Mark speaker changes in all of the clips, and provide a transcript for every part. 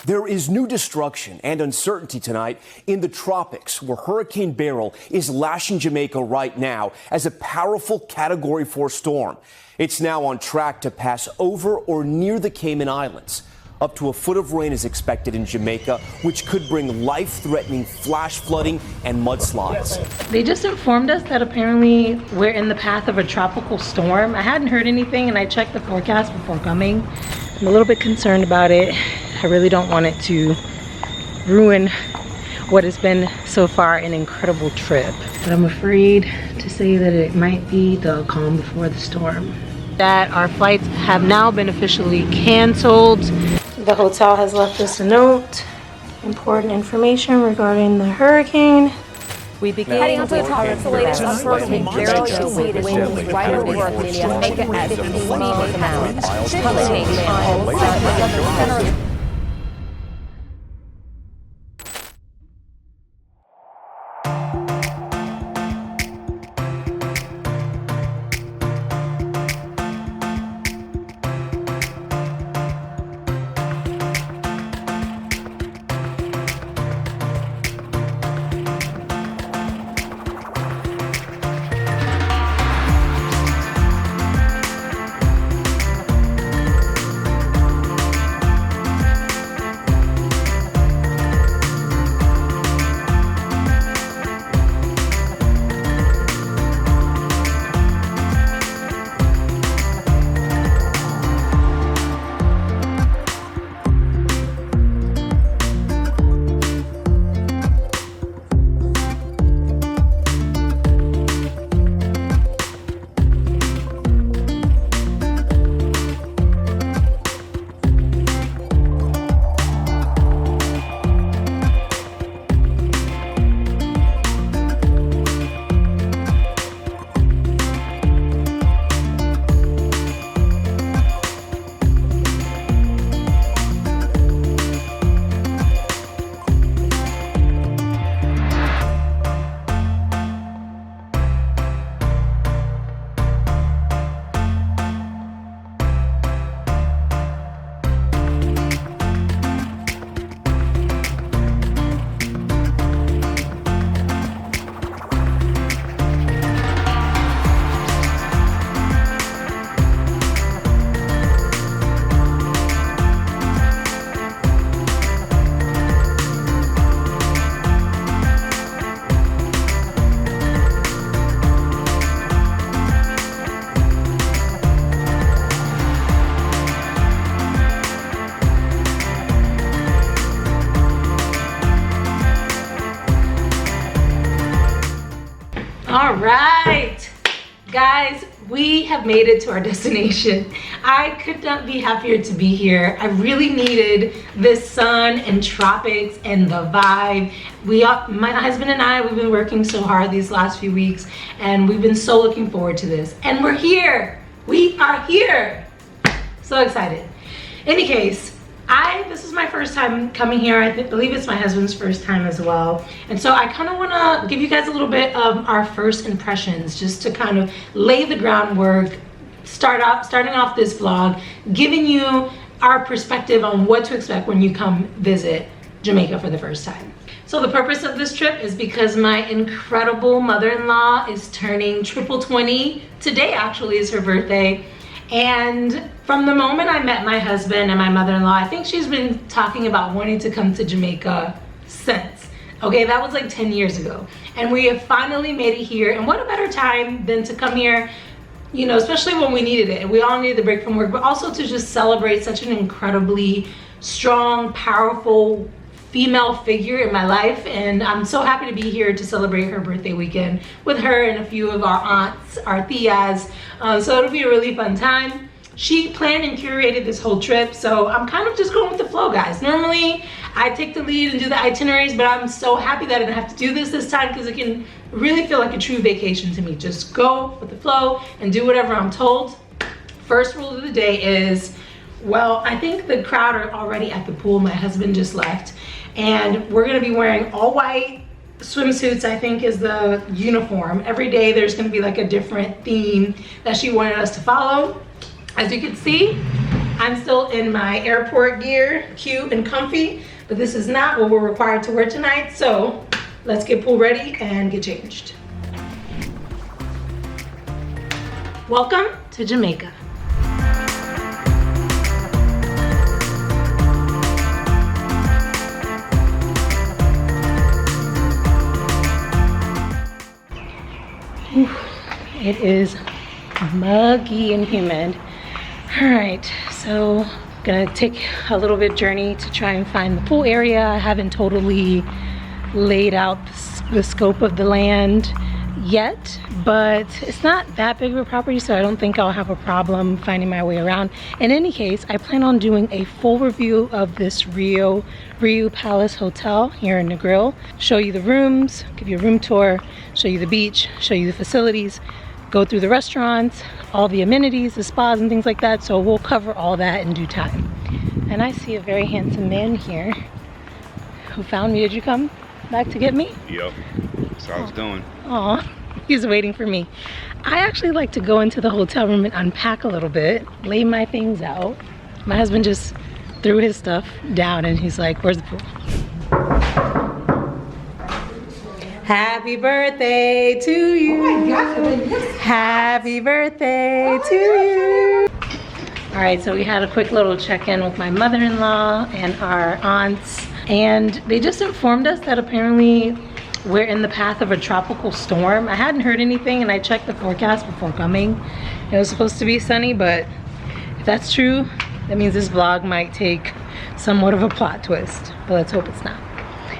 Speaker 1: There is new destruction and uncertainty tonight in the tropics, where Hurricane Beryl is lashing Jamaica right now as a powerful Category 4 storm. It's now on track to pass over or near the Cayman Islands. Up to a foot of rain is expected in Jamaica, which could bring life-threatening flash flooding and mudslides.
Speaker 2: They just informed us that apparently we're in the path of a tropical storm. I hadn't heard anything and I checked the forecast before coming. I'm a little bit concerned about it. I really don't want it to ruin what has been so far an incredible trip. But I'm afraid to say that it might be the calm before the storm. That our flights have now been officially canceled. The hotel has left us a note. Important information regarding the hurricane.
Speaker 3: We begin heading onto the top of the latest on Hurricane Beryl. You can see the winds right over Jamaica at 50 miles an hour. Coming on.
Speaker 2: All right, guys, we have made it to our destination. I could not be happier to be here. I really needed this sun and tropics and the vibe. My husband and I, we've been working so hard these last few weeks and we've been so looking forward to this. And we're here. We are here. So excited. Any case, this is my first time coming here. I believe it's my husband's first time as well. And so I kind of want to give you guys a little bit of our first impressions, just to kind of lay the groundwork, starting off this vlog, giving you our perspective on what to expect when you come visit Jamaica for the first time. So the purpose of this trip is because my incredible mother-in-law is turning triple 20. Today actually is her birthday. And from the moment I met my husband and my mother-in-law, I think she's been talking about wanting to come to Jamaica since. Okay, that was like 10 years ago. And we have finally made it here. And what a better time than to come here, you know, especially when we needed it. And we all needed the break from work, but also to just celebrate such an incredibly strong, powerful female figure in my life. And I'm so happy to be here to celebrate her birthday weekend with her and a few of our aunts, our tias. So it'll be a really fun time. She planned and curated this whole trip, so I'm kind of just going with the flow, guys. Normally I take the lead and do the itineraries, but I'm so happy that I didn't have to do this time, because it can really feel like a true vacation to me. Just go with the flow and do whatever I'm told. First rule of the day is, well, I think the crowd are already at the pool. My husband just left, and we're gonna be wearing all white swimsuits. I think is the uniform. Every day there's gonna be like a different theme that she wanted us to follow. As you can see, I'm still in my airport gear, cute and comfy, but this is not what we're required to wear tonight. So let's get pool ready and get changed. Welcome to Jamaica. It is muggy and humid. All right, so gonna take a little bit journey to try and find the pool area. I haven't totally laid out the scope of the land yet, but it's not that big of a property, so I don't think I'll have a problem finding my way around. In any case, I plan on doing a full review of this Rio Palace Hotel here in Negril. Show you the rooms, give you a room tour, show you the beach, show you the facilities, go through the restaurants, all the amenities, the spas and things like that. So we'll cover all that in due time. And I see a very handsome man here who found me. Did you come back to get me?
Speaker 4: Yep, that's what I was doing.
Speaker 2: Aw, he's waiting for me. I actually like to go into the hotel room and unpack a little bit, lay my things out. My husband just threw his stuff down and he's like, where's the pool? Happy birthday to you. Oh my gosh. Happy birthday to you. All right, so we had a quick little check-in with my mother-in-law and our aunts, and they just informed us that apparently we're in the path of a tropical storm. I hadn't heard anything, and I checked the forecast before coming. It was supposed to be sunny, but if that's true, that means this vlog might take somewhat of a plot twist, but let's hope it's not.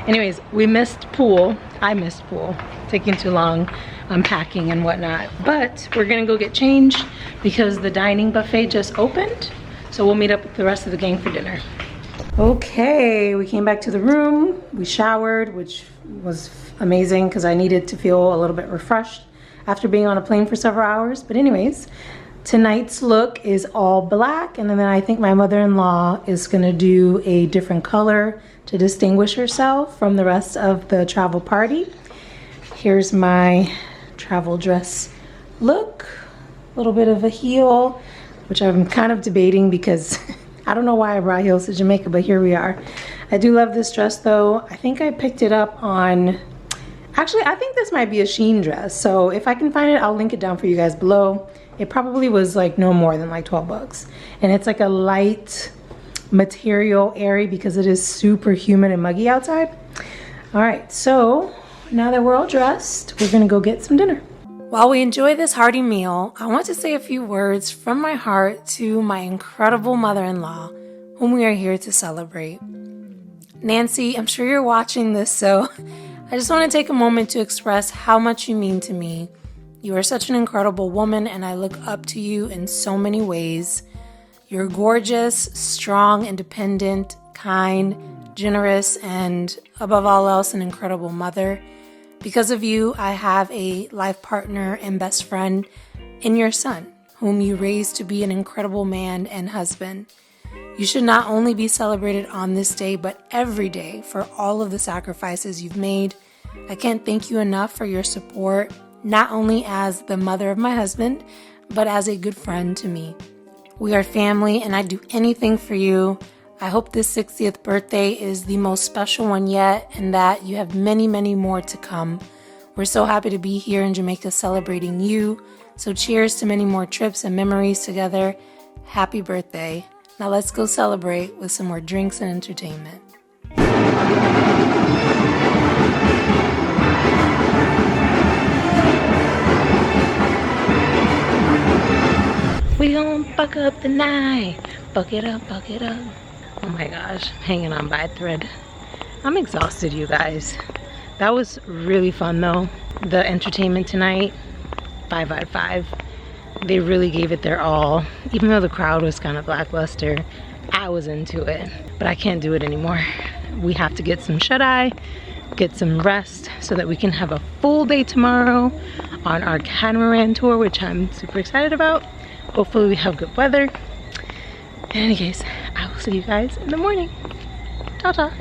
Speaker 2: Anyways, we missed pool. I missed pool, taking too long unpacking and whatnot. But we're gonna go get changed because the dining buffet just opened. So we'll meet up with the rest of the gang for dinner. Okay, we came back to the room. We showered, which was amazing because I needed to feel a little bit refreshed after being on a plane for several hours. But anyways, tonight's look is all black, and then I think my mother-in-law is gonna do a different color to distinguish herself from the rest of the travel party. Here's my travel dress look. A little bit of a heel, which I'm kind of debating because I don't know why I brought heels to Jamaica, but here we are. I do love this dress though. I think I picked it up on, actually I think this might be a Shein dress. So if I can find it, I'll link it down for you guys below. It probably was like no more than like 12 bucks. And it's like a light material, airy, because it is super humid and muggy outside. All right, so now that we're all dressed, we're gonna go get some dinner. While we enjoy this hearty meal, I want to say a few words from my heart to my incredible mother-in-law, whom we are here to celebrate. Nancy, I'm sure you're watching this, so I just want to take a moment to express how much you mean to me. You are such an incredible woman, and I look up to you in so many ways. You're gorgeous, strong, independent, kind, generous, and above all else, an incredible mother. Because of you, I have a life partner and best friend in your son, whom you raised to be an incredible man and husband. You should not only be celebrated on this day, but every day for all of the sacrifices you've made. I can't thank you enough for your support, not only as the mother of my husband, but as a good friend to me. We are family, and I'd do anything for you. I hope this 60th birthday is the most special one yet, and that you have many, many more to come. We're so happy to be here in Jamaica celebrating you. So cheers to many more trips and memories together. Happy birthday. Now let's go celebrate with some more drinks and entertainment. We gon' fuck up the night. Fuck it up, fuck it up. Oh my gosh, hanging on by a thread. I'm exhausted, you guys. That was really fun though. The entertainment tonight, 5 out of 5. They really gave it their all. Even though the crowd was kind of lackluster, I was into it. But I can't do it anymore. We have to get some shut-eye, get some rest so that we can have a full day tomorrow on our Catamaran tour, which I'm super excited about. Hopefully we have good weather. In any case, I will see you guys in the morning. Ta-ta.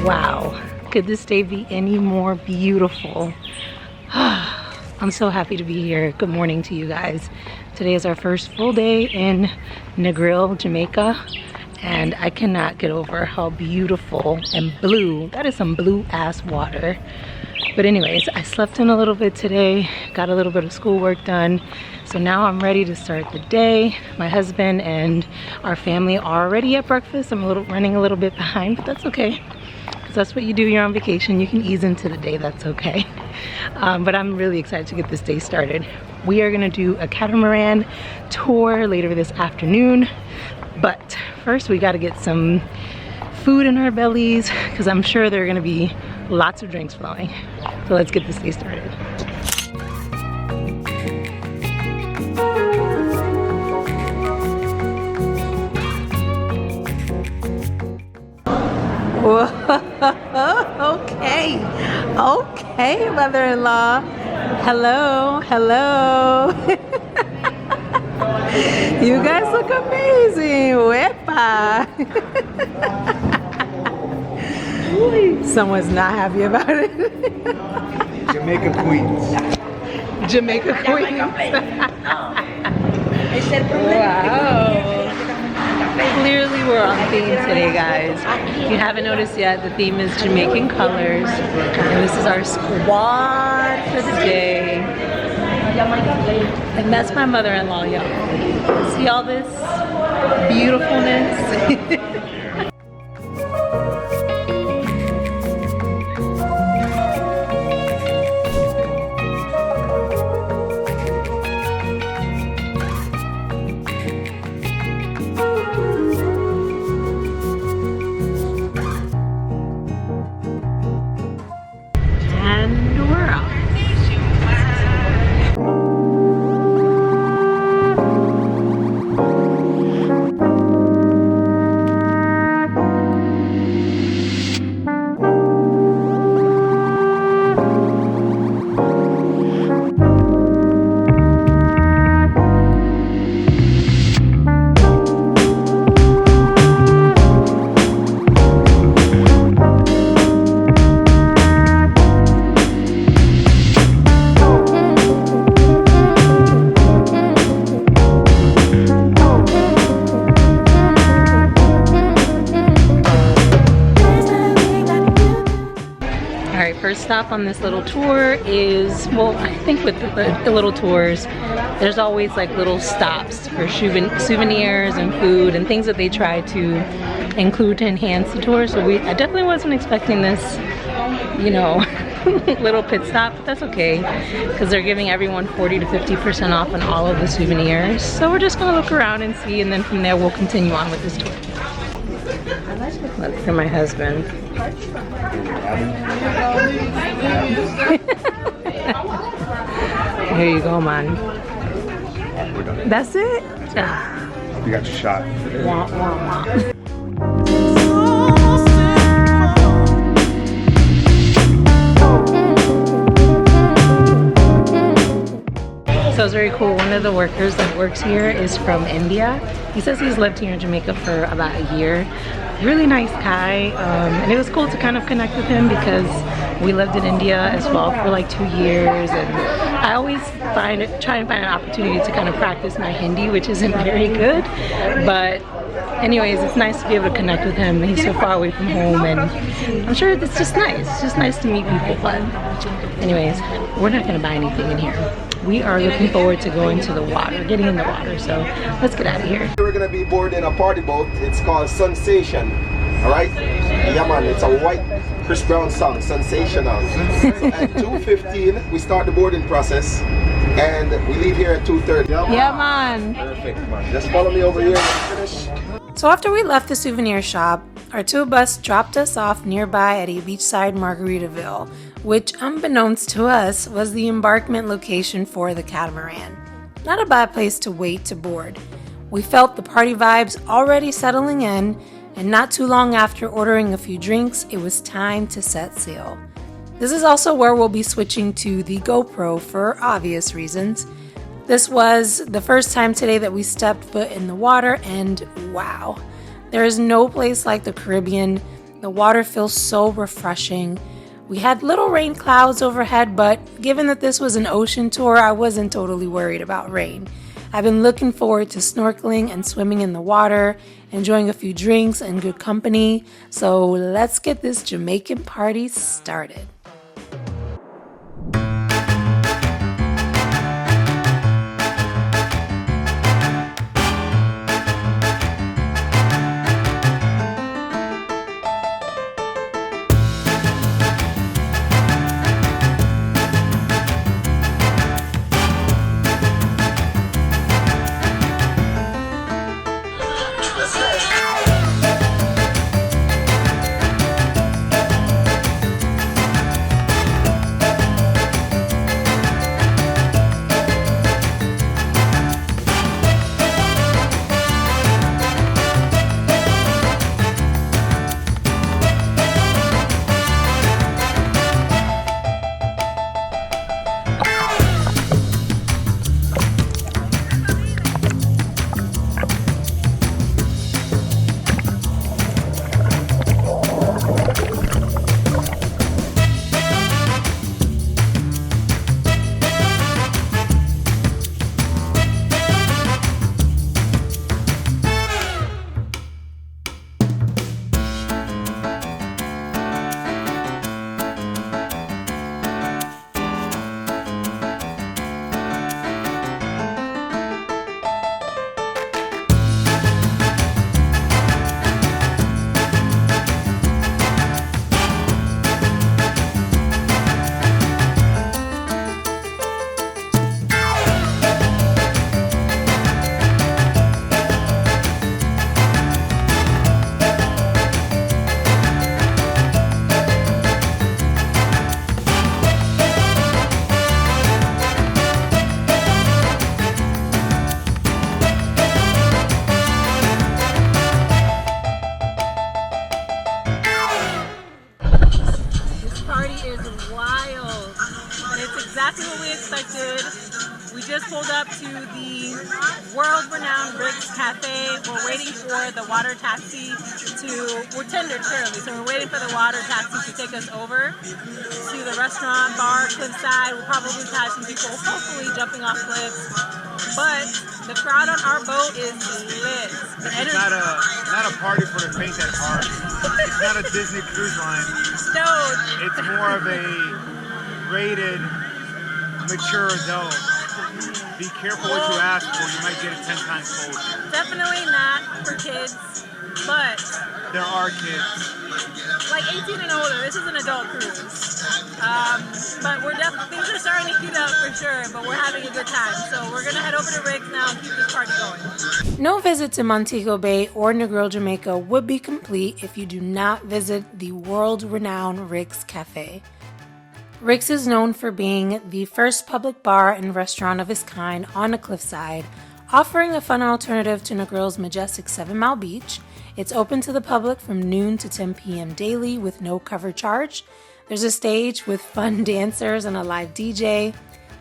Speaker 2: Wow, could this day be any more beautiful? I'm so happy to be here. Good morning to you guys. Today is our first full day in Negril, Jamaica, and I cannot get over how beautiful and blue. That is some blue ass water. But anyways, I slept in a little bit today, got a little bit of schoolwork done. So now I'm ready to start the day. My husband and our family are already at breakfast. I'm running a little bit behind, but that's okay. That's what you do, you're on vacation. You can ease into the day, that's okay. But I'm really excited to get this day started. We are gonna do a catamaran tour later this afternoon. But first we gotta get some food in our bellies because I'm sure there are gonna be lots of drinks flowing. So let's get this day started. Okay, mother-in-law. Hello. You guys look amazing. Wepa. Someone's not happy about it.
Speaker 5: Jamaica Queens.
Speaker 2: Jamaica Queens. Wow. Clearly we're on theme today, guys. If you haven't noticed yet, the theme is Jamaican colors. And this is our squad for the day. And that's my mother-in-law, y'all. See all this beautifulness? First stop on this little tour is, well, I think with the little tours, there's always like little stops for souvenirs and food and things that they try to include to enhance the tour. So I definitely wasn't expecting this, you know, little pit stop, but that's okay because they're giving everyone 40 to 50% off on all of the souvenirs. So we're just gonna look around and see, and then from there we'll continue on with this tour. Look for my husband. Here you go, man. That's it?
Speaker 5: You got your shot.
Speaker 2: Wah, wah, wah. So it's very cool. One of the workers that works here is from India. He says he's lived here in Jamaica for about a year. Really nice guy, and it was cool to kind of connect with him because we lived in India as well for like 2 years, and I always try and find an opportunity to kind of practice my Hindi, which isn't very good, but anyways, it's nice to be able to connect with him. He's so far away from home, and I'm sure it's just nice. It's just nice to meet people, but anyways, we're not gonna buy anything in here. We are looking forward to going to the water, getting in the water, so let's get out of here.
Speaker 6: We're gonna be boarding a party boat. It's called Sensation. Alright? Yeah man, it's a white Chris Brown song, Sensational. So at 2:15 we start the boarding process and we leave here at 2:30.
Speaker 2: Yeah man.
Speaker 6: Perfect man. Just follow me over here when we finish.
Speaker 2: So after we left the souvenir shop, our tour bus dropped us off nearby at a beachside Margaritaville, which unbeknownst to us was the embarkment location for the catamaran. Not a bad place to wait to board. We felt the party vibes already settling in, and not too long after ordering a few drinks, it was time to set sail. This is also where we'll be switching to the GoPro for obvious reasons. This was the first time today that we stepped foot in the water, and wow, there is no place like the Caribbean. The water feels so refreshing. We had little rain clouds overhead, but given that this was an ocean tour, I wasn't totally worried about rain. I've been looking forward to snorkeling and swimming in the water, enjoying a few drinks and good company. So let's get this Jamaican party started.
Speaker 7: We just pulled up to the world-renowned Rick's Cafe. We're waiting for the water taxi we're tendered currently, so we're waiting for the water taxi to take us over to the restaurant, bar, cliffside. We'll probably catch some people, hopefully jumping off cliffs. But the crowd on our boat is lit.
Speaker 5: It's not a party for the faint at heart. It's not a Disney cruise line.
Speaker 7: No.
Speaker 5: It's more of a rated, mature adult. Be careful what you ask for. You might get it 10 times colder.
Speaker 7: Definitely not for kids, but
Speaker 5: there are kids.
Speaker 7: Like 18 and older. This is an adult cruise. But we're definitely, things are starting to heat up for sure, but we're having a good time. So we're going to head over to Rick's now and keep this party going.
Speaker 2: No visit to Montego Bay or Negril, Jamaica would be complete if you do not visit the world-renowned Rick's Cafe. Rick's is known for being the first public bar and restaurant of its kind on a cliffside, offering a fun alternative to Negril's majestic 7 Mile Beach. It's open to the public from noon to 10 p.m. daily with no cover charge. There's a stage with fun dancers and a live DJ.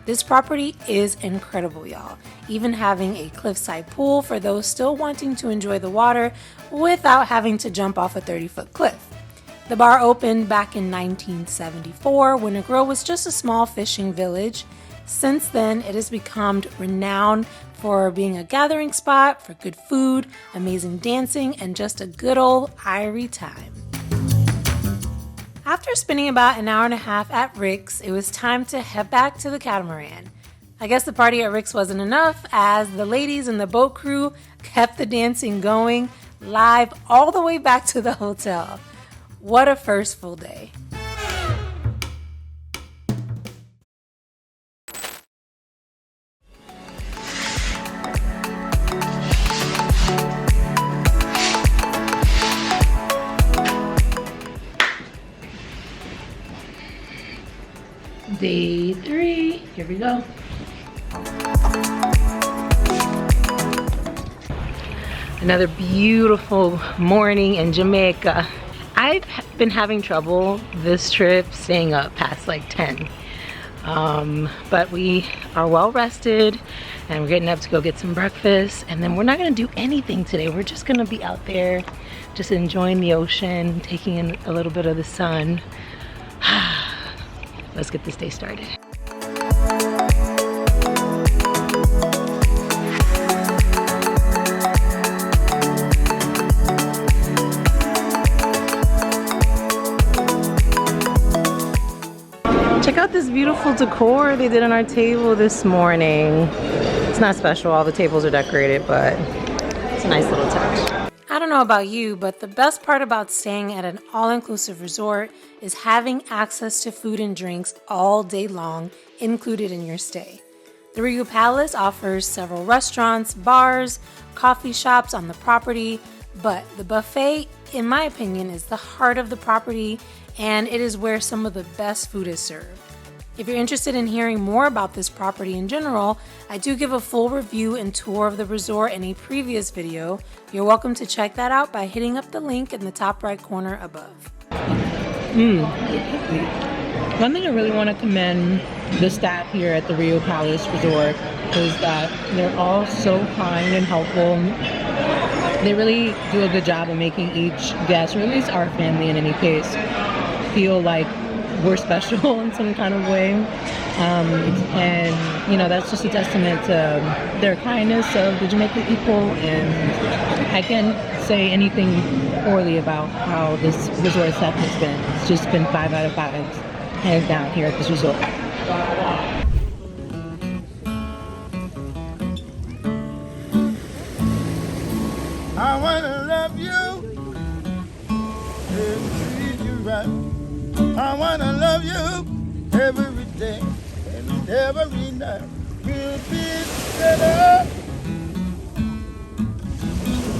Speaker 2: This property is incredible, y'all, even having a cliffside pool for those still wanting to enjoy the water without having to jump off a 30-foot cliff. The bar opened back in 1974 when Negril was just a small fishing village. Since then, it has become renowned for being a gathering spot for good food, amazing dancing, and just a good old Irie time. After spending about an hour and a half at Rick's, it was time to head back to the Catamaran. I guess the party at Rick's wasn't enough, as the ladies and the boat crew kept the dancing going live all the way back to the hotel. What a first full day. Day 3, here we go. Another beautiful morning in Jamaica. I've been having trouble this trip staying up past like 10. But we are well rested and we're getting up to go get some breakfast, and then we're not gonna do anything today. We're just gonna be out there just enjoying the ocean, taking in a little bit of the sun. Let's get this day started. Check out this beautiful decor they did on our table this morning. It's not special, all the tables are decorated, but it's a nice little touch. I don't know about you, but the best part about staying at an all-inclusive resort is having access to food and drinks all day long included in your stay. The Rio Palace offers several restaurants, bars, coffee shops on the property, but the buffet, in my opinion, is the heart of the property, and it is where some of the best food is served. If you're interested in hearing more about this property in general, I do give a full review and tour of the resort in a previous video. You're welcome to check that out by hitting up the link in the top right corner above. One thing I really want to commend the staff here at the Rio Palace Resort is that they're all so kind and helpful. They really do a good job of making each guest, or at least our family in any case, feel like we're special in some kind of way. And you know, that's just a testament to their kindness of the Jamaican people, and I can't say anything poorly about how this resort staff has been. It's just been 5 out of 5 hands down here at this resort.
Speaker 8: I wanna love you and treat you right. I wanna love you every day and every night. We'll be together.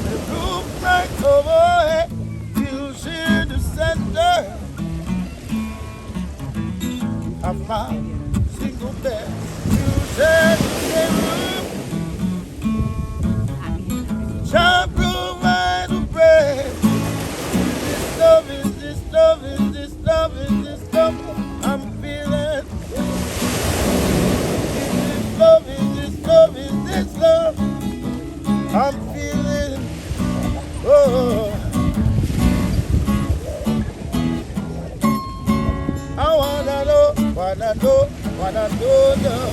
Speaker 8: The roof right overhead, you'll share the center. I found a single bed, you'll share the same room. Shall provide the bread. This love is this love is this love is this love I'm feeling. This love is this love is this love I'm feeling. Oh, I wanna know, wanna know, wanna know.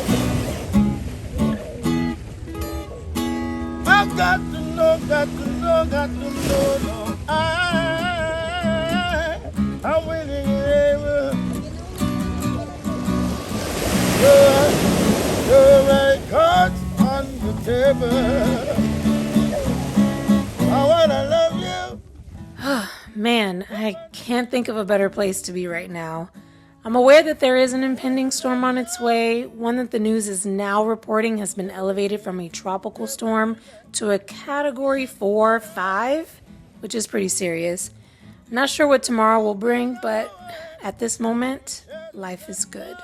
Speaker 8: I've got to know, got to know, got to know, no. I'm winning ever. You're right cards on the table. I wanna love you.
Speaker 2: Man, I can't think of a better place to be right now. I'm aware that there is an impending storm on its way, one that the news is now reporting has been elevated from a tropical storm to a Category 4-5, which is pretty serious. I'm not sure what tomorrow will bring, but at this moment, life is good.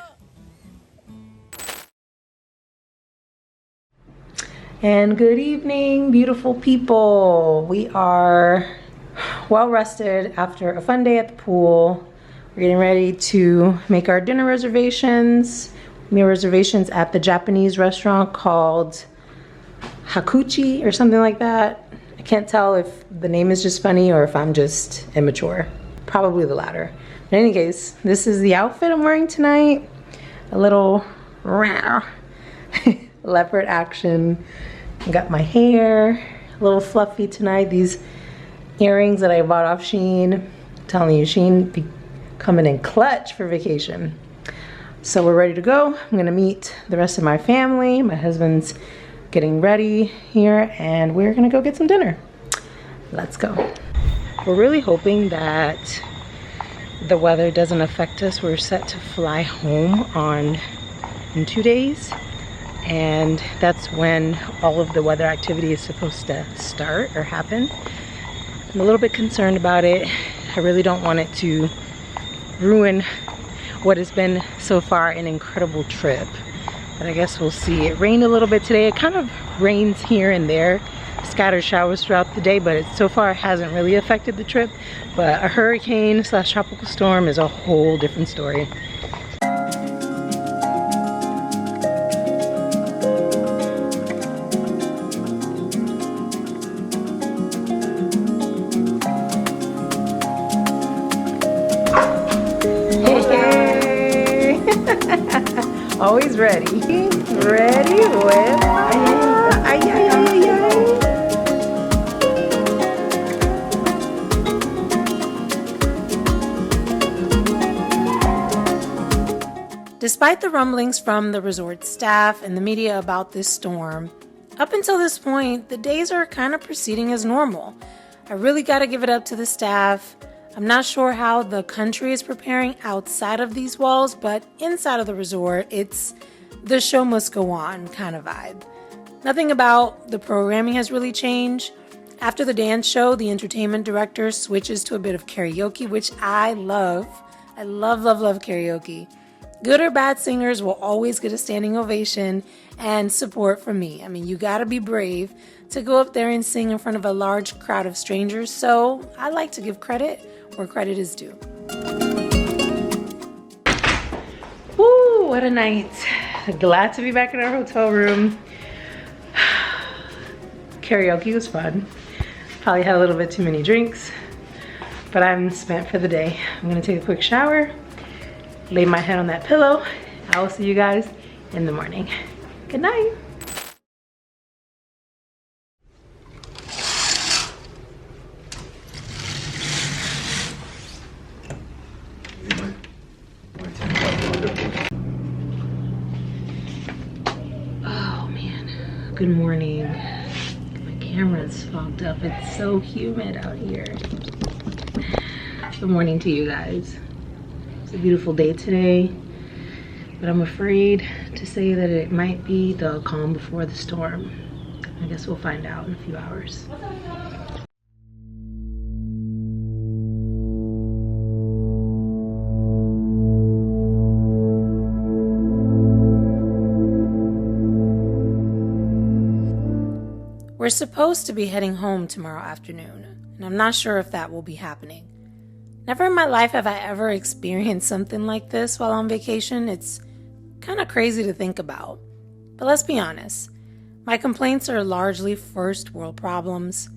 Speaker 2: And good evening, beautiful people. We are well rested after a fun day at the pool. We're getting ready to make our dinner reservations. We made reservations at the Japanese restaurant called Hakuchi or something like that. I can't tell if the name is just funny or if I'm just immature. Probably the latter. In any case, this is the outfit I'm wearing tonight. A little leopard action. I got my hair a little fluffy tonight. These earrings that I bought off Shein. I'm telling you, Shein be coming in clutch for vacation. So we're ready to go. I'm gonna meet the rest of my family. My husband's getting ready here and we're gonna go get some dinner. Let's go. We're really hoping that the weather doesn't affect us. We're set to fly home in 2 days, and that's when all of the weather activity is supposed to start or happen. I'm a little bit concerned about it. I really don't want it to ruin what has been so far an incredible trip, but I guess we'll see. It rained a little bit today. It kind of rains here and there scattered showers throughout the day, but it so far hasn't really affected the trip. But a hurricane / tropical storm is a whole different story. Always ready. Ready with Despite the rumblings from the resort staff and the media about this storm, up until this point, the days are kind of proceeding as normal. I really got to give it up to the staff. I'm not sure how the country is preparing outside of these walls, but inside of the resort, it's the show must go on kind of vibe. Nothing about the programming has really changed. After the dance show, the entertainment director switches to a bit of karaoke, which I love. I love karaoke. Good or bad singers will always get a standing ovation and support from me. I mean, you gotta be brave to go up there and sing in front of a large crowd of strangers, so I like to give credit where credit is due. Woo, what a night. Glad to be back in our hotel room. Karaoke was fun. Probably had a little bit too many drinks, but I'm spent for the day. I'm gonna take a quick shower, lay my head on that pillow. I will see you guys in the morning. Good night. Oh man, good morning. My camera's fogged up. It's so humid out here. Good morning to you guys. It's a beautiful day today, but I'm afraid to say that it might be the calm before the storm. I guess we'll find out in a few hours. We're supposed to be heading home tomorrow afternoon, and I'm not sure if that will be happening. Never in my life have I ever experienced something like this while on vacation. It's kind of crazy to think about. But let's be honest, my complaints are largely first world problems.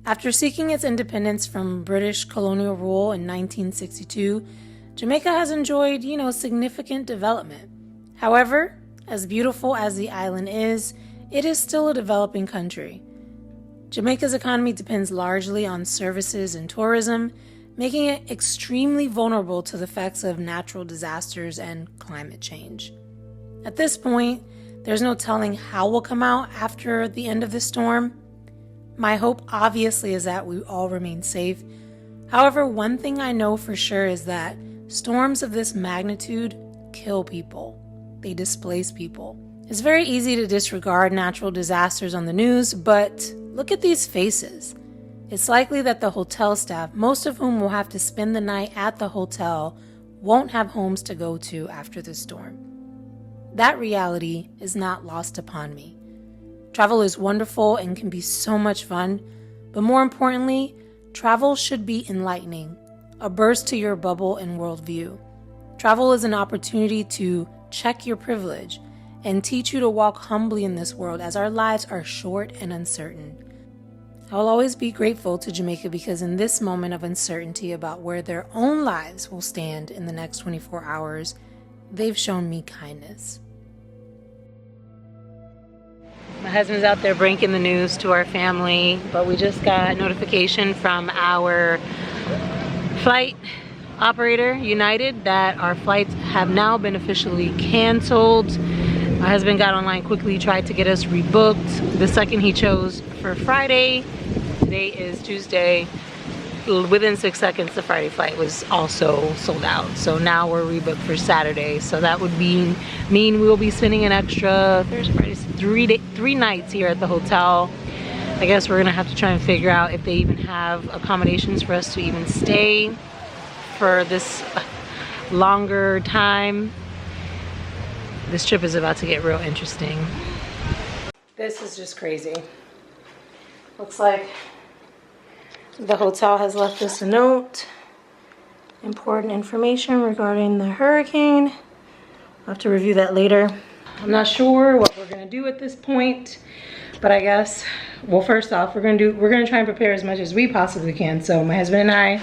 Speaker 2: After seeking its independence from British colonial rule in 1962, Jamaica has enjoyed, significant development. However, as beautiful as the island is, it is still a developing country. Jamaica's economy depends largely on services and tourism, making it extremely vulnerable to the effects of natural disasters and climate change. At this point, there's no telling how we'll come out after the end of the storm. My hope obviously is that we all remain safe. However, one thing I know for sure is that storms of this magnitude kill people. They displace people. It's very easy to disregard natural disasters on the news, but look at these faces. It's likely that the hotel staff, most of whom will have to spend the night at the hotel, won't have homes to go to after the storm. That reality is not lost upon me. Travel is wonderful and can be so much fun, but more importantly, travel should be enlightening, a burst to your bubble and worldview. Travel is an opportunity to check your privilege and teach you to walk humbly in this world, as our lives are short and uncertain. I will always be grateful to Jamaica because in this moment of uncertainty about where their own lives will stand in the next 24 hours, they've shown me kindness. My husband's out there breaking the news to our family, but we just got notification from our flight operator, United, that our flights have now been officially canceled. My husband got online quickly, tried to get us rebooked. The second he chose for Friday, today is Tuesday, within 6 seconds the Friday flight was also sold out. So now we're rebooked for Saturday. So that would mean we'll be spending an extra Thursday, Friday, 3 nights here at the hotel. I guess we're gonna have to try and figure out if they even have accommodations for us to even stay for this longer time. This trip is about to get real interesting. This is just crazy. Looks like the hotel has left us a note. Important information regarding the hurricane. I'll have to review that later. I'm not sure what we're gonna do at this point, but I guess, well, first off, we're gonna try and prepare as much as we possibly can. So my husband and I,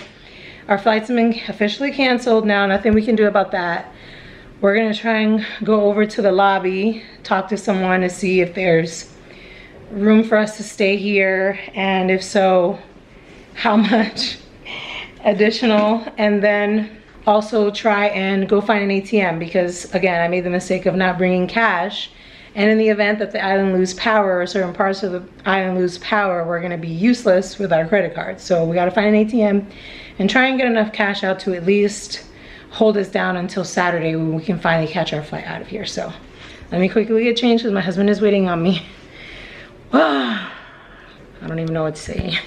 Speaker 2: our flights have been officially canceled now, nothing we can do about that. We're gonna try and go over to the lobby, talk to someone to see if there's room for us to stay here, and if so, how much additional, and then also try and go find an ATM, because again, I made the mistake of not bringing cash, and in the event that the island lose power or certain parts of the island lose power, we're gonna be useless with our credit cards. So we gotta find an ATM and try and get enough cash out to at least hold us down until Saturday when we can finally catch our flight out of here. So let me quickly get changed because my husband is waiting on me. I don't even know what to say.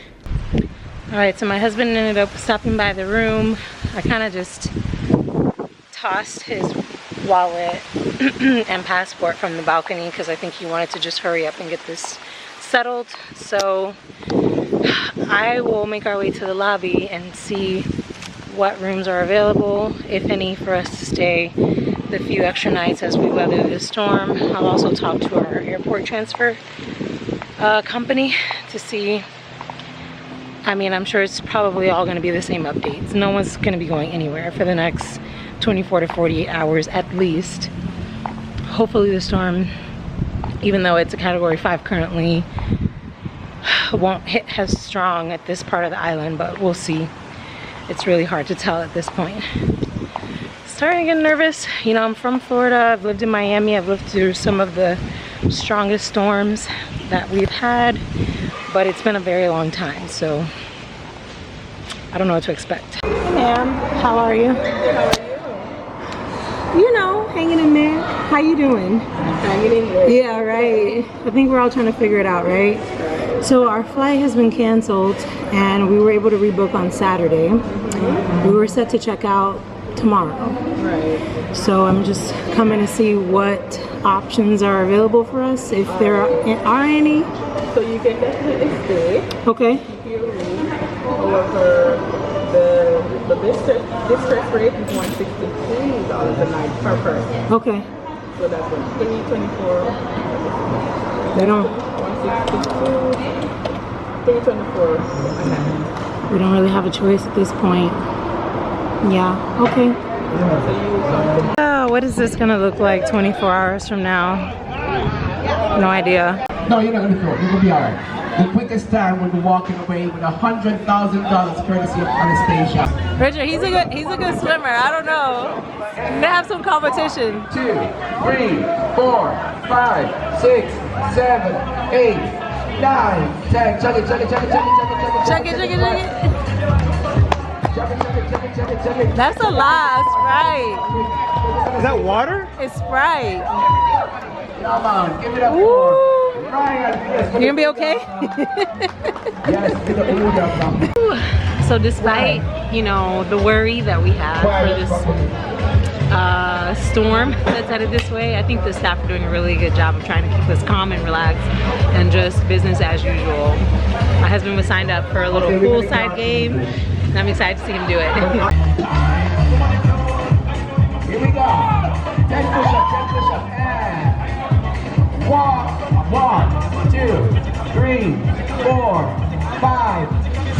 Speaker 2: All right, so my husband ended up stopping by the room. I kind of just tossed his wallet and passport from the balcony because I think he wanted to just hurry up and get this settled. So I will make our way to the lobby and see what rooms are available, if any, for us to stay the few extra nights as we weather this storm. I'll also talk to our airport transfer company to see. I mean, I'm sure it's probably all going to be the same updates. No one's going to be going anywhere for the next 24 to 48 hours at least. Hopefully the storm, even though it's a Category 5 currently, won't hit as strong at this part of the island, but we'll see. It's really hard to tell at this point. Starting to get nervous. You know, I'm from Florida. I've lived in Miami. I've lived through some of the strongest storms that we've had, but it's been a very long time, so I don't know what to expect. Hey ma'am, how are you?
Speaker 9: How are you?
Speaker 2: You know, hanging in there. How you doing?
Speaker 9: Hanging in there.
Speaker 2: Yeah, right. I think we're all trying to figure it out, right? So our flight has been canceled and we were able to rebook on Saturday. We were set to check out tomorrow.
Speaker 9: Right.
Speaker 2: So I'm just coming to see what options are available for us, if there are any.
Speaker 9: So you can definitely stay.
Speaker 2: Okay.
Speaker 9: Keep your room. However, the distress rate is $162 a night per person.
Speaker 2: Okay.
Speaker 9: So that's what, $324.
Speaker 2: They don't.
Speaker 9: 162. $324 a night.
Speaker 2: We don't really have a choice at this point. Yeah. Okay. Oh, what is this gonna look like 24 hours from now? No idea.
Speaker 10: No, you're not gonna throw it. You're gonna be alright. The quickest time will be walking away with $100,000 courtesy of Anastasia.
Speaker 2: Richard, he's a good swimmer. I don't know. They have some competition.
Speaker 10: 2, 3, 4, 5, 6, 7, 8, 9, 10. Chug it, chug it, chug it, chug it, chug it, chug it,
Speaker 2: Chug it, chug it, chug it. That's a lot. Sprite.
Speaker 5: Is that water?
Speaker 2: It's Sprite.
Speaker 10: Come on, give it up for Ryan.
Speaker 2: You gonna be okay?
Speaker 10: Yes, give it up.
Speaker 2: So despite, you know, the worry that we have for this storm that's headed this way, I think the staff are doing a really good job of trying to keep us calm and relaxed and just business as usual. My husband was signed up for a little poolside game, and I'm excited to see him do it.
Speaker 10: Here we go. 10 push-ups, 10 push-ups, and walk. 1, 2, 3, 4, 5,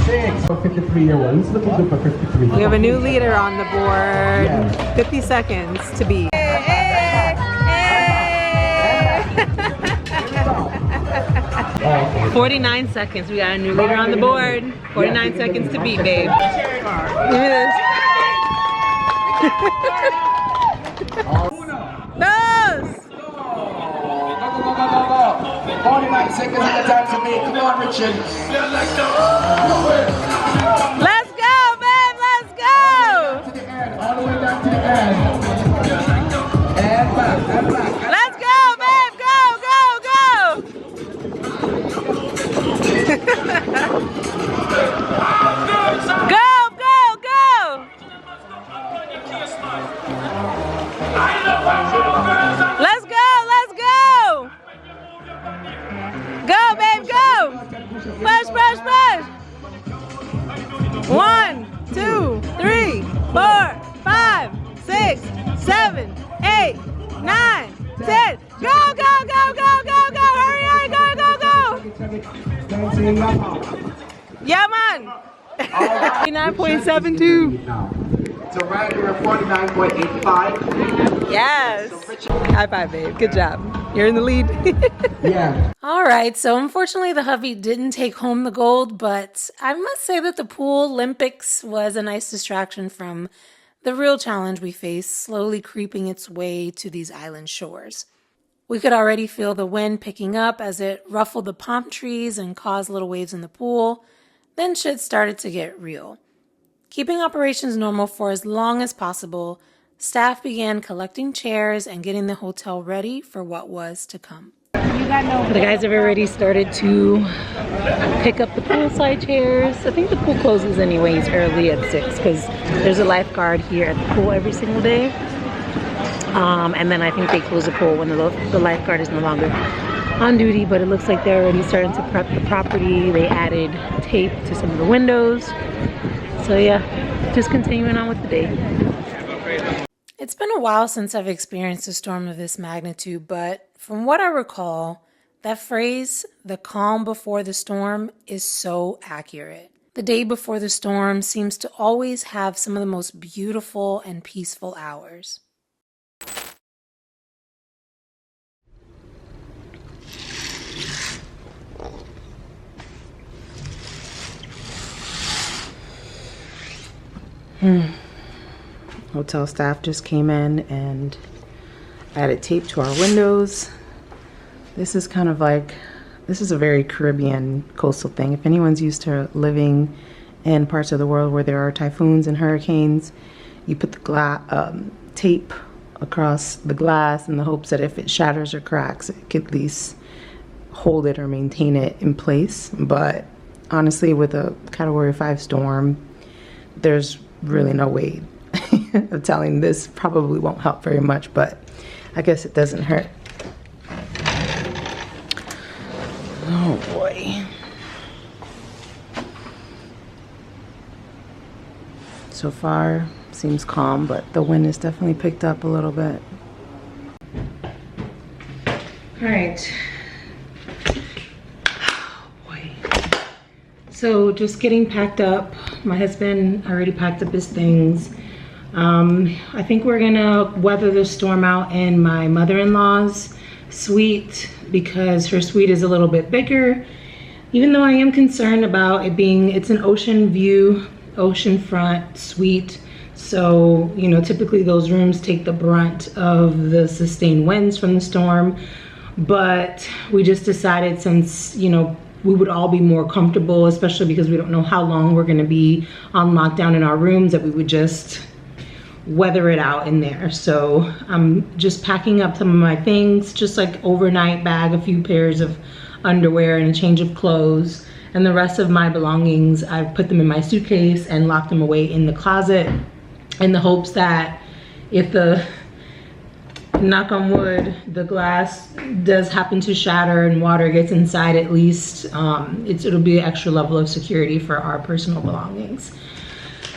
Speaker 10: 6. 53-year-old. It's looking good for 53.
Speaker 2: We have a new leader on the board. Yeah. 50 seconds to beat. 49 seconds. We got a new leader on the board. 49 seconds to beat, babe. Look at this. Dos!
Speaker 10: 49 seconds at the time to make. Come on, Richard.
Speaker 2: Let's go, babe. Let's go.
Speaker 10: To the end, all the way down to the end. And back, and back.
Speaker 2: Let's go, babe. Go, go, go. Go, go, go. Let's go, let's go. Go, babe, go. Push,
Speaker 7: Yeah, man. 49.72.
Speaker 10: So right here, 49.85.
Speaker 7: Yes. High five, babe. Good job. You're in the lead.
Speaker 10: Yeah.
Speaker 2: All right, so unfortunately the hubby didn't take home the gold, but I must say that the pool Olympics was a nice distraction from the real challenge we face, slowly creeping its way to these island shores. We could already feel the wind picking up as it ruffled the palm trees and caused little waves in the pool. Then shit started to get real. Keeping operations normal for as long as possible, staff began collecting chairs and getting the hotel ready for what was to come. The guys have already started to pick up the poolside chairs. I think the pool closes anyways early at 6 because there's a lifeguard here at the pool every single day. And then I think they close the pool when the lifeguard is no longer on duty, but it looks like they're already starting to prep the property. They added tape to some of the windows. So yeah, just continuing on with the day. It's been a while since I've experienced a storm of this magnitude, but from what I recall, that phrase, the calm before the storm, is so accurate. The day before the storm seems to always have some of the most beautiful and peaceful hours.
Speaker 9: Hotel staff just came in and added tape to our windows. This is kind of like, this is a very Caribbean coastal thing. If anyone's used to living in parts of the world where there are typhoons and hurricanes, you put the tape across the glass in the hopes that if it shatters or cracks, it could at least hold it or maintain it in place. But honestly, with a Category 5 storm, there's really no way of telling. This probably won't help very much, but I guess it doesn't hurt. Oh boy. So far seems calm, but the wind has definitely picked up a little bit.
Speaker 2: All right. Oh boy. So just getting packed up. My husband already packed up his things. I think we're gonna weather the storm out in my mother-in-law's suite because her suite is a little bit bigger. Even though I am concerned about it being, it's an ocean view, oceanfront suite. So, you know, typically those rooms take the brunt of the sustained winds from the storm. But we just decided, since, you know, we would all be more comfortable, especially because we don't know how long we're gonna be on lockdown in our rooms, that we would just weather it out in there. So I'm just packing up some of my things, just like overnight bag, a few pairs of underwear and a change of clothes. And the rest of my belongings, I've put them in my suitcase and locked them away in the closet in the hopes that if the, knock on wood, the glass does happen to shatter and water gets inside, at least it'll be an extra level of security for our personal belongings.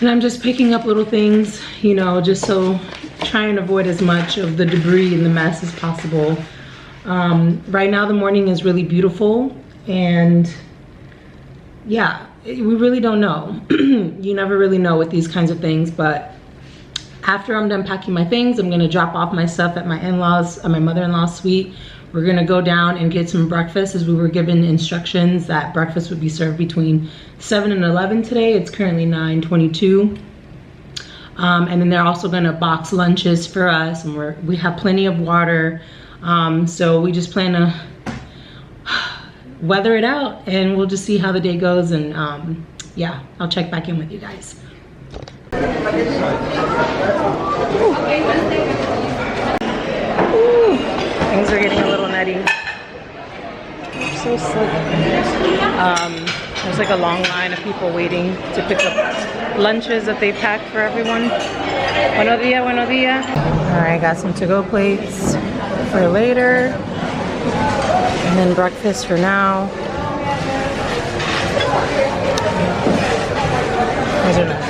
Speaker 2: And I'm just picking up little things, you know, just so try and avoid as much of the debris and the mess as possible. Right now the morning is really beautiful, and yeah, we really don't know. You never really know with these kinds of things, but after I'm done packing my things, I'm gonna drop off my stuff at my in-laws, at my mother-in-law's suite. We're gonna go down and get some breakfast, as we were given instructions that breakfast would be served between 7 and 11 today. It's currently 9:22. And then they're also gonna box lunches for us, and we have plenty of water. So we just plan to weather it out, and we'll just see how the day goes. And yeah, I'll check back in with you guys. Things are getting a little nutty. So slick. There's like a long line of people waiting to pick up lunches that they packed for everyone. Buenos dias, buenos dias. All right, got some to-go plates for later, and then breakfast for now. Those are nice.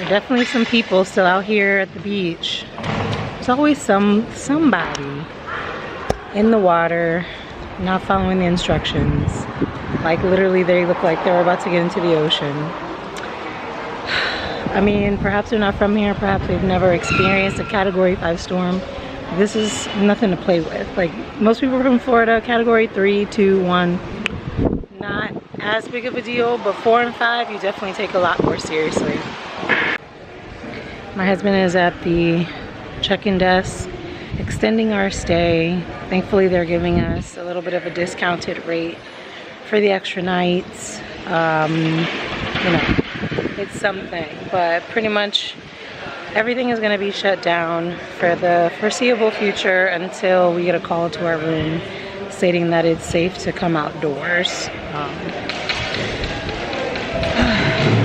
Speaker 9: Definitely some people still out here at the beach. There's always somebody in the water, not following the instructions. Like literally they look like they're about to get into the ocean. I mean, perhaps they're not from here, perhaps they've never experienced a Category 5 storm. This is nothing to play with. Like most people from Florida, Category 3, 2, 1, not as big of a deal, but 4 and 5 you definitely take a lot more seriously. My husband is at the check-in desk extending our stay. Thankfully they're giving us a little bit of a discounted rate for the extra nights. You know, it's something, but pretty much everything is going to be shut down for the foreseeable future until we get a call to our room stating that it's safe to come outdoors.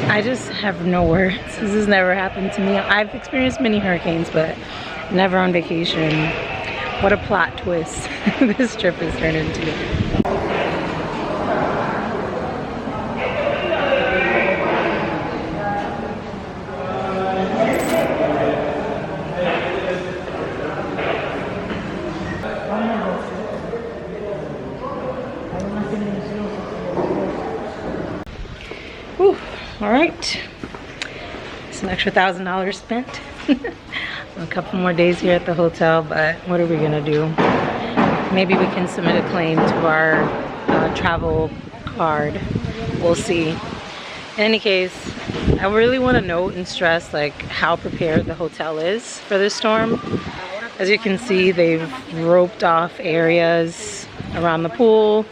Speaker 9: I just have no words. This has never happened to me. I've experienced many hurricanes, but never on vacation. What a plot twist this trip has turned into. Whew. All right, it's an extra $1,000 spent. A couple more days here at the hotel, but what are we gonna do? Maybe we can submit a claim to our travel card. We'll see. In any case, I really want to note and stress like how prepared the hotel is for this storm. As you can see, they've roped off areas around the pool.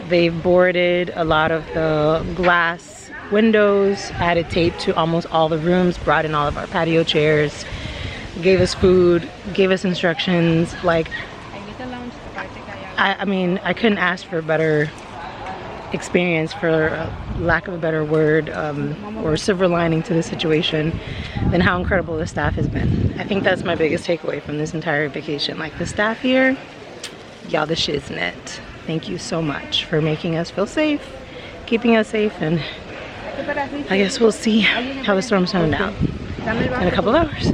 Speaker 9: They've boarded a lot of the glass windows, added tape to almost all the rooms, brought in all of our patio chairs, gave us food, gave us instructions. Like, I mean, I couldn't ask for a better experience, for lack of a better word, or silver lining to the situation, than how incredible the staff has been. I think that's my biggest takeaway from this entire vacation. Like, the staff here, y'all the shiznit. Thank you so much for making us feel safe, keeping us safe, and I guess we'll see how the storm's turned out in a couple of hours.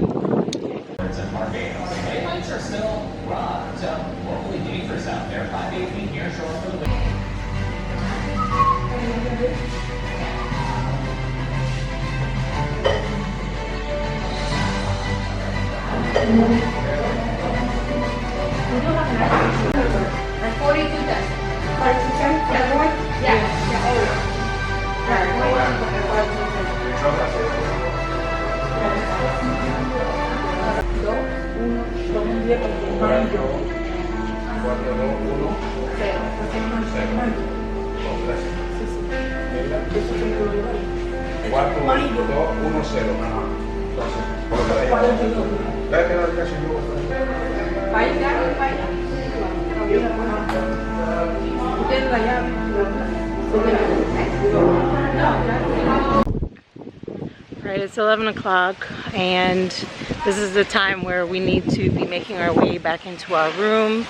Speaker 9: Right, it's 11 o'clock and this is the time where we need to be making our way back into our room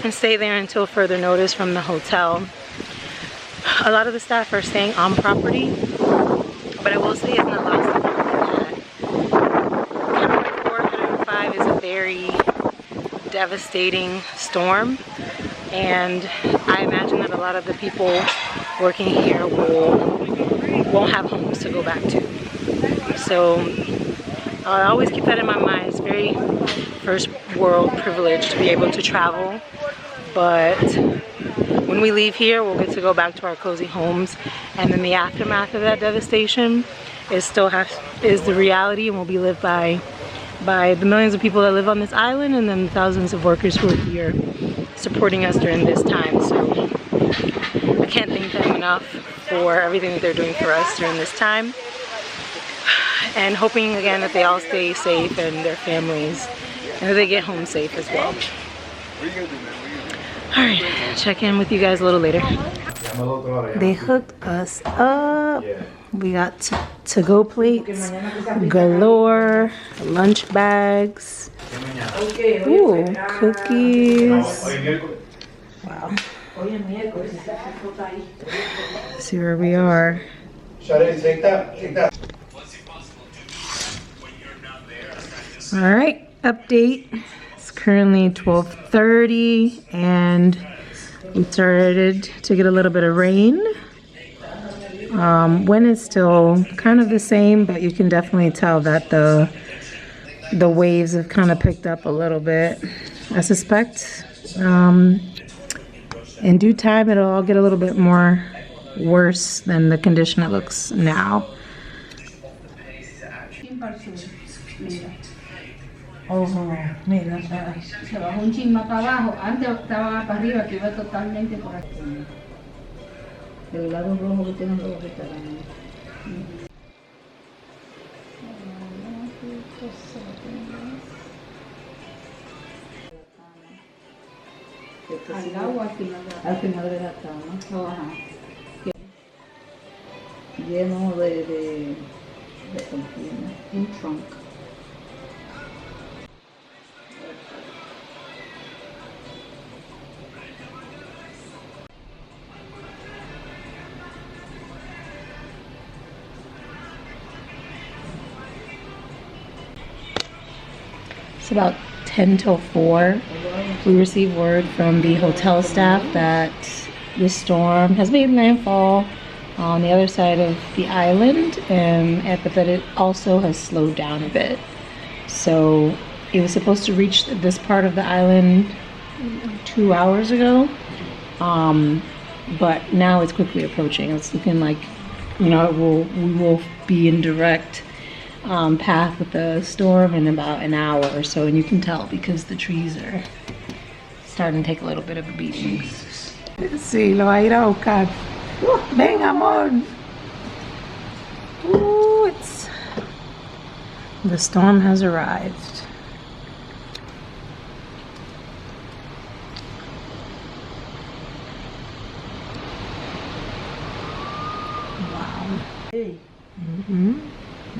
Speaker 9: and stay there until further notice from the hotel. A lot of the staff are staying on property, but I will say it's not lost on that Category 4, Category 5 is a very devastating storm, and I imagine that a lot of the people working here won't have homes to go back to. So I always keep that in my mind. It's very first world privilege to be able to travel, but when we leave here, we'll get to go back to our cozy homes, and then the aftermath of that devastation is the reality, and will be lived by the millions of people that live on this island, and then the thousands of workers who are here supporting us during this time. So I can't thank them enough for everything that they're doing for us during this time, and hoping again that they all stay safe and their families, and that they get home safe as well. Alright, check in with you guys a little later. They hooked us up. We got to-go plates galore, lunch bags, ooh, cookies. Wow. See where we are.
Speaker 8: Take that.
Speaker 9: All right, update. It's currently 12:30 and we started to get a little bit of rain. Wind is still kind of the same, but you can definitely tell that the waves have kind of picked up a little bit. I suspect in due time it'll all get a little bit more worse than the condition it looks now.
Speaker 11: Ojo, mira, se bajó un chin más para abajo. Antes estaba para arriba, que iba totalmente por aquí. El lado rojo que tiene los que está al agua al final de la cama. Ajá. Lleno de contienda, un trunk.
Speaker 9: It's about 10 till 4. We received word from the hotel staff that the storm has made landfall on the other side of the island, but that it also has slowed down a bit. So it was supposed to reach this part of the island 2 hours ago, but now it's quickly approaching. It's looking like, you know, we will be in direct path with the storm in about an hour or so, and you can tell because the trees are starting to take a little bit of a beating.
Speaker 11: Sí, lo va a ir a buscar. Ven, amor.
Speaker 9: Ooh, the storm has arrived.
Speaker 11: Wow. Hey.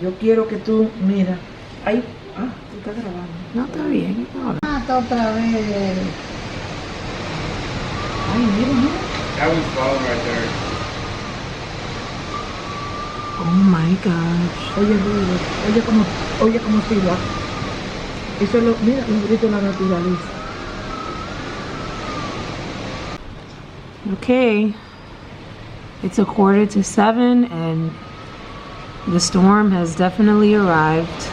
Speaker 11: Yo quiero que tú, mira, ahí, tú estás grabando.
Speaker 9: No, está bien.
Speaker 11: Está otra vez. Ay, mira.
Speaker 4: That was falling right there.
Speaker 9: Oh my gosh.
Speaker 11: Oye cómo tira. Eso es lo, mira, los gritos de la naturaleza.
Speaker 9: Okay, it's 6:45 and the storm has definitely arrived.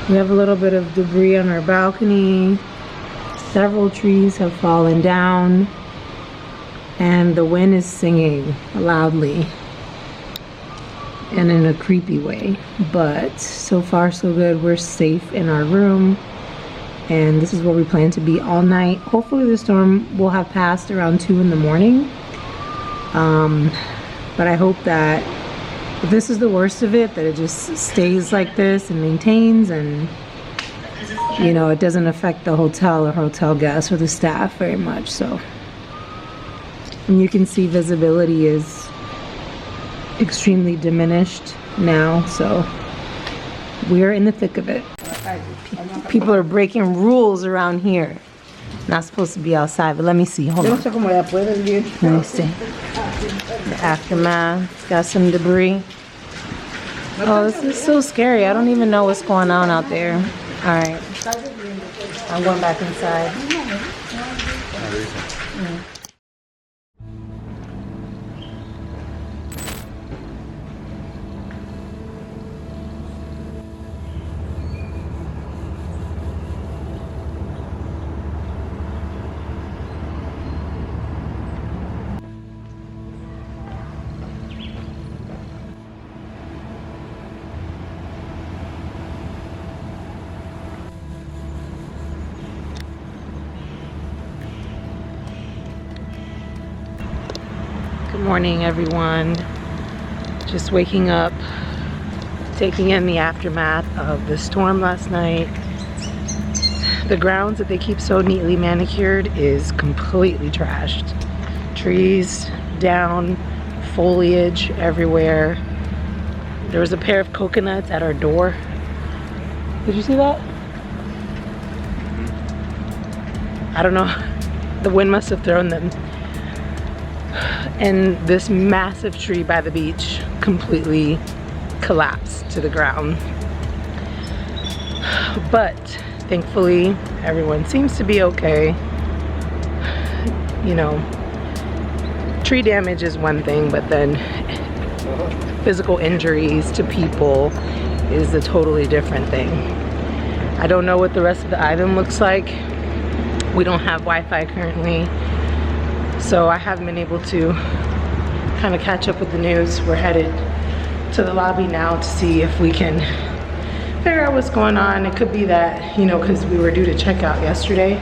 Speaker 9: We have a little bit of debris on our balcony. Several trees have fallen down and the wind is singing loudly and in a creepy way. But so far so good. We're safe in our room and this is where we plan to be all night. Hopefully the storm will have passed around 2 in the morning. But I hope that if this is the worst of it, that it just stays like this and maintains, and you know, it doesn't affect the hotel or hotel guests or the staff very much. So, and you can see visibility is extremely diminished now, so we are in the thick of it. People are breaking rules around here. Not supposed to be outside, but let me see. Hold on. Let me see. The aftermath. It's got some debris. Oh, this is so scary. I don't even know what's going on out there. All right. I'm going back inside. Good morning, everyone. Just waking up, taking in the aftermath of the storm last night. The grounds that they keep so neatly manicured is completely trashed. Trees down, foliage everywhere. There was a pair of coconuts at our door. Did you see that? I don't know. The wind must have thrown them. And this massive tree by the beach completely collapsed to the ground. But thankfully, everyone seems to be okay. You know, tree damage is one thing, but then physical injuries to people is a totally different thing. I don't know what the rest of the island looks like. We don't have Wi-Fi currently, so I haven't been able to kind of catch up with the news. We're headed to the lobby now to see if we can figure out what's going on. It could be that, you know, because we were due to check out yesterday,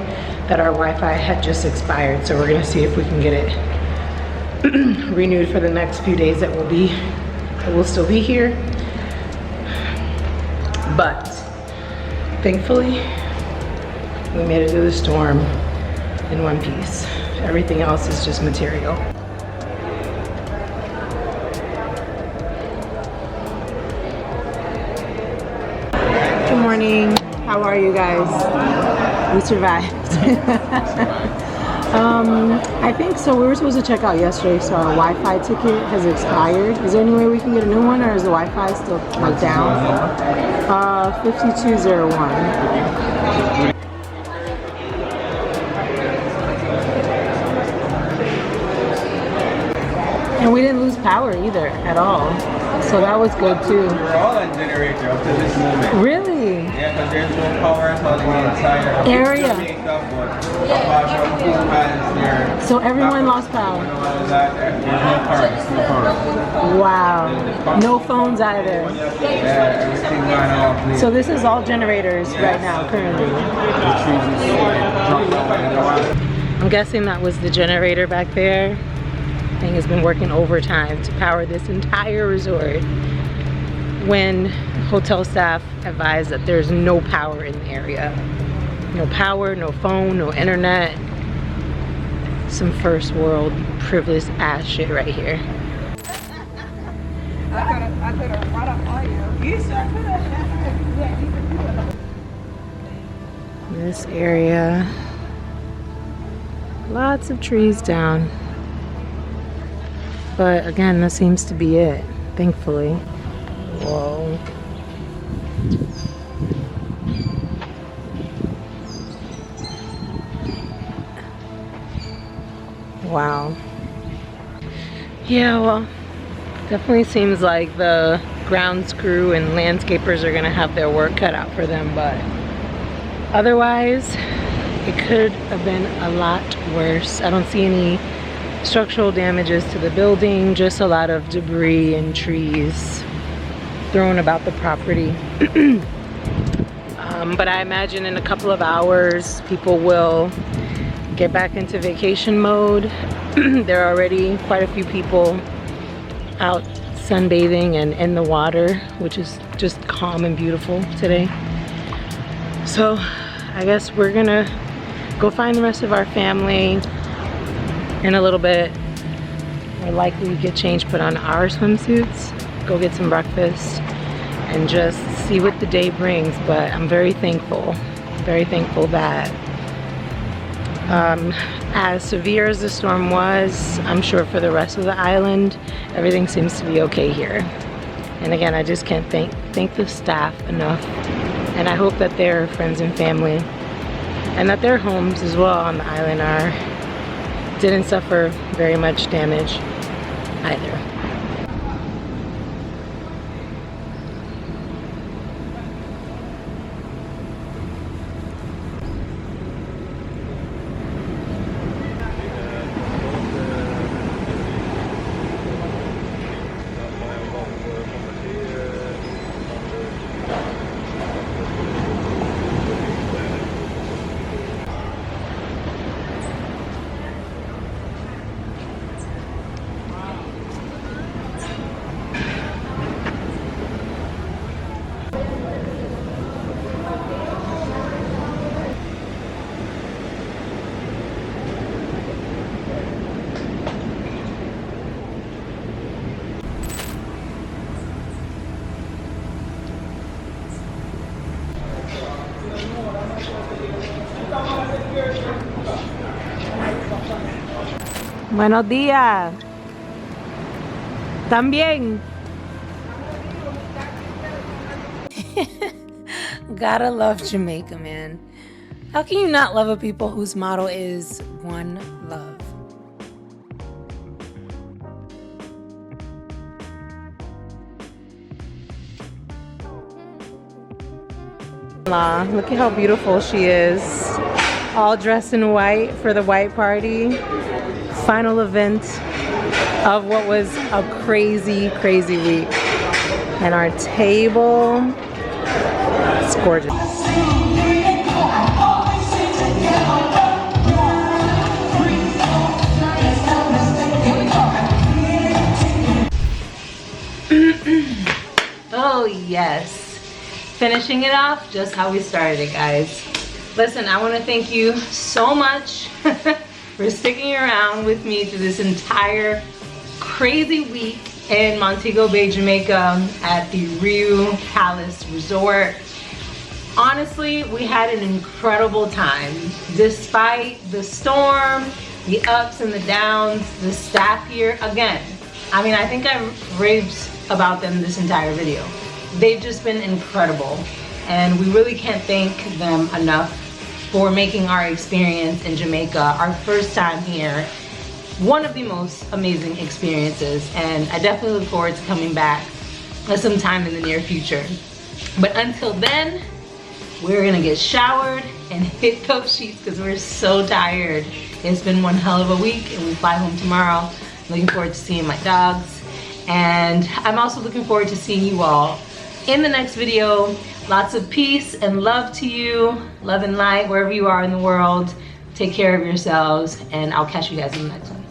Speaker 9: that our Wi-Fi had just expired. So we're gonna see if we can get it renewed for the next few days that we'll still be here. But thankfully, we made it through the storm in one piece. Everything else is just material. Good morning. How are you guys? We survived. I think so. We were supposed to check out yesterday, so our Wi-Fi ticket has expired. Is there any way we can get a new one, or is the Wi-Fi still like down? 5201. And we didn't lose power either at all. So that was good too.
Speaker 4: We're all on generator up to this moment.
Speaker 9: Really?
Speaker 4: Yeah, because there's no power at all in the entire
Speaker 9: area.
Speaker 4: Jamaica, but apart from 2 miles there.
Speaker 9: So everyone lost power.
Speaker 4: There's no power.
Speaker 9: Wow. No phones either.
Speaker 4: Yeah, everything going off.
Speaker 9: So this is all generators right now currently. I'm guessing that was the generator back there. Thing has been working overtime to power this entire resort when hotel staff advised that there's no power in the area. No power, no phone, no internet. Some first world privileged ass shit right here.
Speaker 11: I could have brought up audio. Yes, I could have.
Speaker 9: This area, lots of trees down. But again, that seems to be it, thankfully. Whoa. Wow. Yeah, well, definitely seems like the grounds crew and landscapers are gonna have their work cut out for them, but otherwise, it could have been a lot worse. I don't see any structural damages to the building, just a lot of debris and trees thrown about the property. But I imagine in a couple of hours, people will get back into vacation mode. There are already quite a few people out sunbathing and in the water, which is just calm and beautiful today. So I guess we're gonna go find the rest of our family. In a little bit, we're likely to get changed, put on our swimsuits, go get some breakfast, and just see what the day brings. But I'm very thankful that as severe as the storm was, I'm sure for the rest of the island, everything seems to be okay here. And again, I just can't thank the staff enough. And I hope that their friends and family, and that their homes as well on the island didn't suffer very much damage either. Buenos días. ¿Están bien?
Speaker 2: Gotta love Jamaica, man. How can you not love a people whose motto is one love?
Speaker 9: Look at how beautiful she is. All dressed in white for the white party. Final event of what was a crazy, crazy week. And our table, it's gorgeous.
Speaker 2: Oh yes. Finishing it off just how we started it, guys. Listen, I want to thank you so much for sticking around with me through this entire crazy week in Montego Bay, Jamaica at the Rio Palace Resort. Honestly, we had an incredible time. Despite the storm, the ups and the downs, the staff here, again, I mean, I think I raved about them this entire video. They've just been incredible, and we really can't thank them enough for making our experience in Jamaica, our first time here, one of the most amazing experiences. And I definitely look forward to coming back sometime in the near future. But until then, we're gonna get showered and hit those sheets because we're so tired. It's been one hell of a week, and we fly home tomorrow. Looking forward to seeing my dogs, and I'm also looking forward to seeing you all in the next video. Lots of peace and love to you. Love and light wherever you are in the world. Take care of yourselves, and I'll catch you guys in the next one.